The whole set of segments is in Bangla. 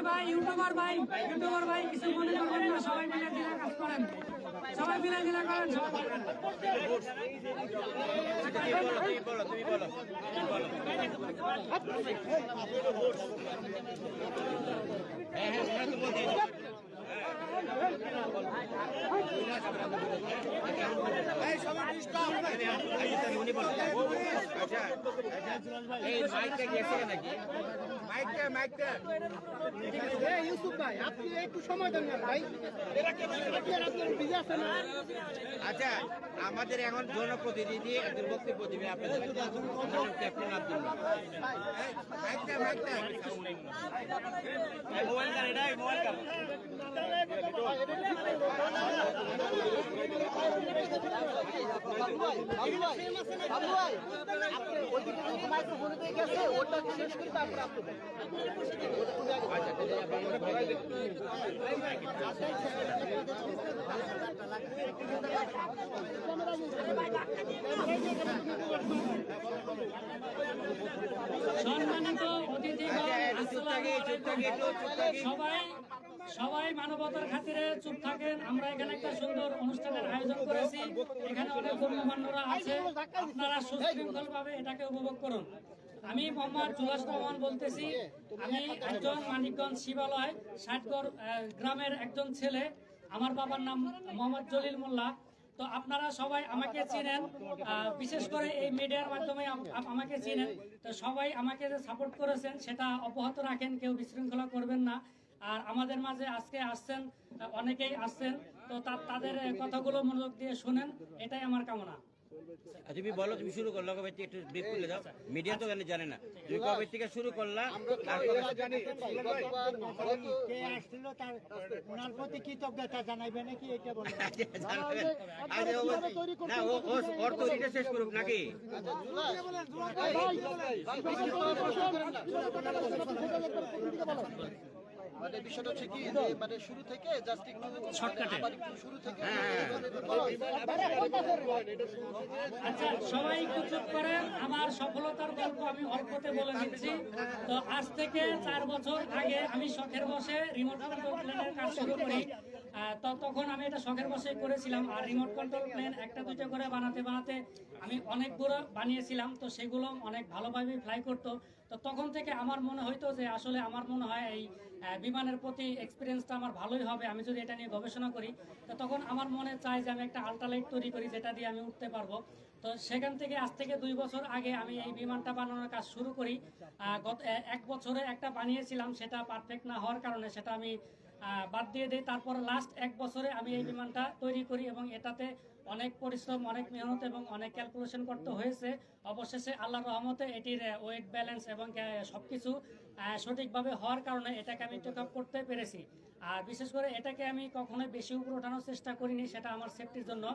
ভাই ইউটিউবার ভাই কিছু মনে করবেন না, সবাই মিলে দিলে কাজ করেন, সবাই মিলে দিলে করেন। ইউসুফ ভাই আপনি একটু সময় দেন না ভাই। আচ্ছা, আমাদের এখন জনপ্রতিনিধি একজন বক্তব্য দিবে আপনাদের। সম্মানিত অতিথিগণ, সবাই মানবতার খাতিরে চুপ থাকেন। আমরা এখানে একটা সুন্দর অনুষ্ঠানের আয়োজন করেছি, এখানে অনেক গণ্যমান্যরা আছে, আপনারা সুশৃঙ্খল ভাবে এটাকে উপভোগ করুন। আমি মোহাম্মদ জুলাস রহমান বলতেছি। আমি একজন মানিকগঞ্জ শিবালয় ষাটগড় গ্রামের একজন ছেলে। আমার বাবার নাম মোহাম্মদ জলিল মোল্লা। তো আপনারা সবাই আমাকে চিনেন, বিশেষ করে এই মিডিয়ার মাধ্যমে আমাকে চিনেন। তো সবাই আমাকে যে সাপোর্ট করেছেন সেটা অব্যাহত রাখেন, কেউ বিশৃঙ্খলা করবেন না। আর আমাদের মাঝে আজকে আসছেন, অনেকেই আসছেন, তো তাদের কথাগুলো মনোযোগ দিয়ে শুনেন, এটাই আমার কামনা। তুমি বলো, তুমি শুরু করলো কবে থেকে, একটু ব্রেক করে দাও, মিডিয়া তো জানে না তুমি কবে থেকে শুরু করলা। ওনার প্রতি কৃতজ্ঞতা জানাইবে নাকি এটা বলেন। না, ওর তৈরিটা শেষ করুক নাকি। মানে বিষয়টা হচ্ছে কি, মানে শুরু থেকে জাস্ট একটু শুরু থেকে আচ্ছা, সবাই একটু চুপ করেন। আমার সফলতার গল্প আমি অল্পতে বলে দিচ্ছি। তো আজ থেকে 4 বছর আগে আমি শখের বসে রিমোট কন্ট্রোল প্লেনের কাজ শুরু করি। তো তখন আমি এটা শখের বসে করেছিলাম। আর রিমোট কন্ট্রোল প্লেন একটা দুইটা করে বানাতে আমি অনেকগুলো বানিয়েছিলাম। তো সেগুলো অনেক ভালোভাবে ফ্লাই করতো। তো তখন থেকে আমার মনে হইতো যে আসলে আমার মনে হয় এই বিমানের প্রতি এক্সপিরিয়েন্সটা আমার ভালোই হবে আমি যদি এটা নিয়ে গবেষণা করি। তো তখন আমার মনে চাই যে আমি একটা আল্ট্রালাইট তৈরি করি যেটা দিয়ে আমি উঠতে পারবো। তো সেখান থেকে আজ থেকে 2 বছর আগে আমি এই বিমানটা বানানোর কাজ শুরু করি। গত 1 বছরে একটা বানিয়েছিলাম, সেটা পারফেক্ট না হওয়ার কারণে সেটা আমি বাদ দিয়ে দিই। তারপর লাস্ট 1 বছরে আমি এই বিমানটা তৈরি করি এবং এটাতে অনেক পরিশ্রম, অনেক মেহনত এবং অনেক ক্যালকুলেশন করতে হয়েছে। অবশেষে আল্লাহর রহমতে এটির ওয়েট ব্যালেন্স এবং সবকিছু সঠিকভাবে হওয়ার কারণে এটাকে আমি টেক আপ করতে পেরেছি। আর বিশেষ করে এটাকে আমি কখনোই বেশি উপরে ওঠানোর চেষ্টা করিনি, সেটা আমার সেফটির জন্য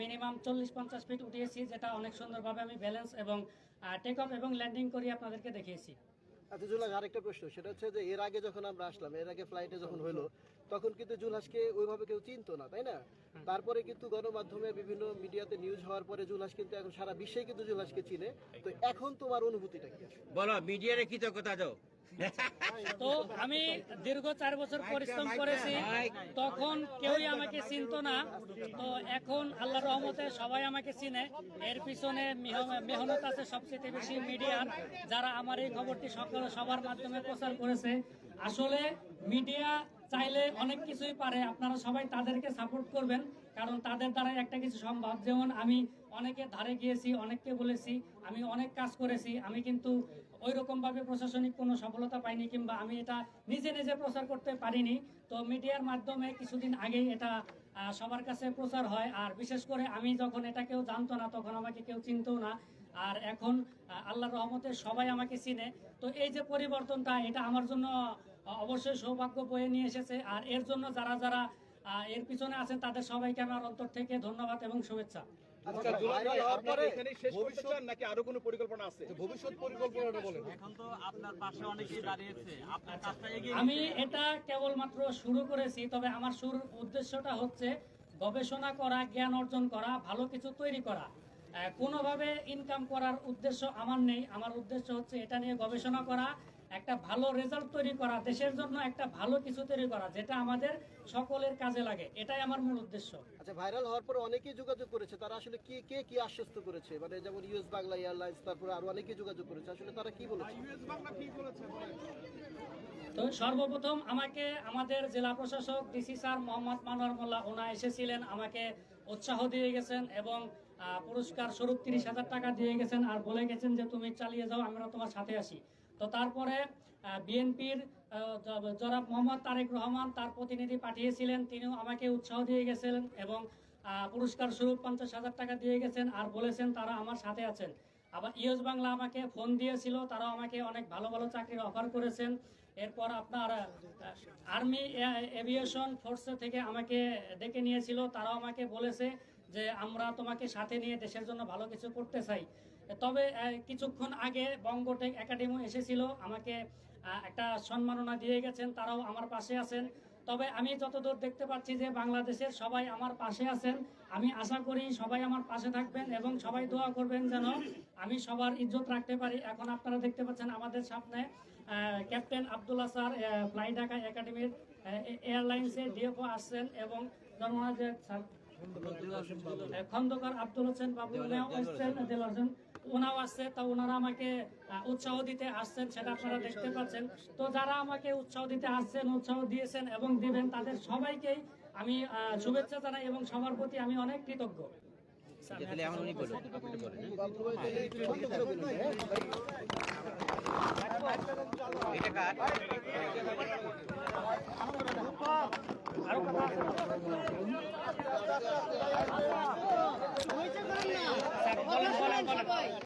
মিনিমাম 40-50 ফিট উঠিয়েছি, যেটা অনেক সুন্দরভাবে আমি ব্যালেন্স এবং টেক অফ এবং ল্যান্ডিং করি আপনাদেরকে দেখিয়েছি। আচ্ছা জুলহাস, আরেকটা প্রশ্ন, সেটা হচ্ছে যে এর আগে যখন আমরা আসলাম, এর আগে ফ্লাইটে যখন হলো, তখন কিন্তু জুলহাসকে ওইভাবে কেউ চিনতো না, তাই না? তারপরে কিন্তু গণমাধ্যমে বিভিন্ন মিডিয়াতে নিউজ হওয়ার পরে জুলহাস কিন্তু এখন সারা বিশ্বেই কিন্তু জুলহাসকে চিনে। তো এখন তোমার অনুভূতিটা কি? বলো, মিডিয়ারে কৃতজ্ঞতা দাও। তো আমি দীর্ঘ 4 বছর পরিশ্রম করেছি, তখন কেউই আমাকে চিনতো না। তো এখন আল্লাহর রহমতে সবাই আমাকে চিনে। এর পিছনে মেহনত আছে সবচেয়ে বেশি মিডিয়ার, যারা আমার এই খবরটি সবার মাধ্যমে প্রচার করেছে। আসলে মিডিয়া চাইলে অনেক কিছুই পারে, আপনারা সবাই তাদেরকে সাপোর্ট করবেন, কারণ তাদের দ্বারাই একটা কিছু সম্ভব। যেমন আমি অনেকে ধারে গিয়েছি, অনেককে বলেছি, আমি অনেক কাজ করেছি, আমি কিন্তু ওই রকম ভাবে প্রশাসনিক কোনো সফলতা পাইনি, কিংবা আমি এটা নিজে নিজে প্রচার করতে পারিনি। তো মিডিয়ার মাধ্যমে কিছুদিন আগেই এটা সবার কাছে প্রচার হয়। আর বিশেষ করে আমি যখন এটা কেউ জানতো না, তখন আমাকে কেউ চিনতো না। আর এখন আল্লাহর রহমতে সবাই আমাকে চিনে। তো এই যে পরিবর্তনটা, এটা আমার জন্য অবশ্যই সৌভাগ্য বয়ে নিয়ে এসেছে। আর এর জন্য যারা যারা এর পিছনে আছেন তাদের সবাইকে আমার অন্তর থেকে ধন্যবাদ এবং শুভেচ্ছা। আচ্ছা, ভাইরাল হওয়ার পরে নাকি আরো কোনো পরিকল্পনা আছে? ভবিষ্যৎ পরিকল্পনাটা বলেন। এখন তো আপনার পাশে অনেকেই দাঁড়িয়েছে, আপনার কাজটা এগিয়ে আমি এটা কেবলমাত্র শুরু করেছি, তবে আমার শুরুর উদ্দেশ্যটা হচ্ছে গবেষণা করা, জ্ঞান অর্জন করা, ভালো কিছু তৈরি করা। কোনোভাবে ইনকাম করার উদ্দেশ্য আমার নেই। আমার উদ্দেশ্য হচ্ছে এটা নিয়ে গবেষণা করা, একটা ভালো রেজাল্ট তৈরি করা, দেশের জন্য একটা ভালো কিছু তৈরি করা, যেটা আমাদের সকলের কাজে লাগে। এটাই আমার মূল উদ্দেশ্য। আচ্ছা, ভাইরাল হওয়ার পরে অনেকেই যোগাযোগ করেছে, তারা আসলে কি আশ্বস্ত করেছে, মানে যেমন ইউএস বাংলা এয়ারলাইন্স, তারপরে আরো অনেকেই যোগাযোগ করেছে, আসলে তারা কি বলেছে? তো সর্বপ্রথম আমাকে আমাদের জেলা প্রশাসক ডিসি স্যার মোহাম্মদ মানোয়ার মোল্লা ওনা এসেছিলেন, আমাকে উৎসাহ দিয়ে গেছেন এবং পুরস্কার স্বরূপ 30,000 টাকা দিয়ে গেছেন, আর বলে গেছেন যে তুমি চালিয়ে যাও, আমরা তোমার সাথে আসি। তো তারপরে বিএনপির জনাব মোহাম্মদ তারেক রহমান তার প্রতিনিধি পাঠিয়েছিলেন, তিনিও আমাকে উৎসাহ দিয়ে গেছিলেন এবং পুরস্কার স্বরূপ 50,000 টাকা দিয়ে গেছেন, আর বলেছেন তারা আমার সাথে আছেন। আবার ইউএস বাংলা আমাকে ফোন দিয়েছিল, তারাও আমাকে অনেক ভালো ভালো চাকরির অফার করেছেন। এরপর আপনার আর্মি এভিয়েশন ফোর্স থেকে আমাকে ডেকে নিয়েছিল, তারাও আমাকে বলেছে যে আমরা তোমাকে সাথে নিয়ে দেশের জন্য ভালো কিছু করতে চাই। তবে কিছুক্ষণ আগে বঙ্গটেক একাডেমি এসেছিল, আমাকে একটা সম্মাননা দিয়ে গেছেন, তারাও আমার পাশে আছেন। তবে আমি যতদূর দেখতে পাচ্ছি যে বাংলাদেশের সবাই আমার পাশে আছেন। আমি আশা করি সবাই আমার পাশে থাকবেন এবং সবাই দোয়া করবেন যেন আমি সবার ইজ্জত রাখতে পারি। এখন আপনারা দেখতে পাচ্ছেন আমাদের সামনে captain Abdullah sir fly Dhaka একাডেমির এয়ারলাইন্সের ডিএফও আসছেন এবং জন্মনাথের স্যার খন্দকার আব্দুল হোসেন বাবু উনিও আসছেন, দেলোয়ার হোসেন ওনাও আসছে। তো ওনারা আমাকে উৎসাহ দিতে আসছেন, সেটা আপনারা দেখতে পাচ্ছেন। তো যারা আমাকে উৎসাহ দিতে আসছেন, উৎসাহ দিয়েছেন এবং দিবেন, তাদের সবাইকেই আমি শুভেচ্ছা জানাই এবং সবার প্রতি আমি অনেক কৃতজ্ঞ। তাহলে এখন উনি বলুন, আপনি এটা বলেন। এটা কার? আরো কথা আছে? বলেন বলেন বলেন।